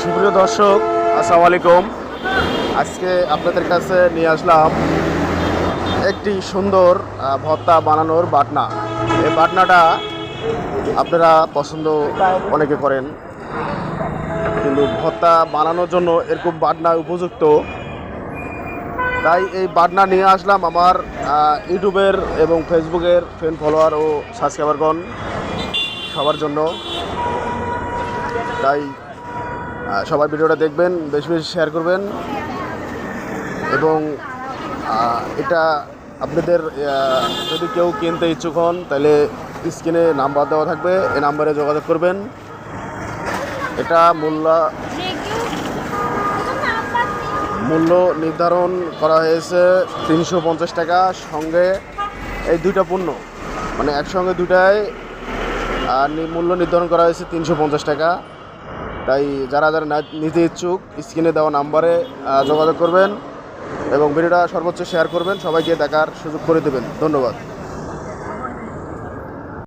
সুপ্রিয় দর্শক, আসসালামু আলাইকুম। আজকে আপনাদের কাছে নিয়ে আসলাম একটি সুন্দর ভর্তা বানানোর বাটনা। এই বাটনাটা আপনারা পছন্দ অনেকে করেন, কিন্তু ভর্তা বানানোর জন্য এরকম বাটনা উপযুক্ত। তাই এই বাটনা নিয়ে আসলাম আমার ইউটিউবের এবং ফেসবুকের ফ্রেন্ড ফলোয়ার ও সাবস্ক্রাইবারগণ সবার জন্য। তাই সবাই ভিডিওটা দেখবেন, বেশি বেশি শেয়ার করবেন এবং এটা আপনাদের যদি কেউ কিনতে ইচ্ছুক হন তাহলে স্ক্রিনে নাম্বার দেওয়া থাকবে, এই নাম্বারে যোগাযোগ করবেন। এটা মূল্য নির্ধারণ করা হয়েছে 350 টাকা। সঙ্গে এই দুইটা পণ্য মানে একসঙ্গে দুটাই মূল্য নির্ধারণ করা হয়েছে 350 টাকা। তাই যারা যারা নিতে ইচ্ছুক স্ক্রিনে দেওয়া নাম্বারে যোগাযোগ করবেন এবং ভিডিওটা সর্বোচ্চ শেয়ার করবেন, সবাইকে দেখার সুযোগ করে দেবেন। ধন্যবাদ।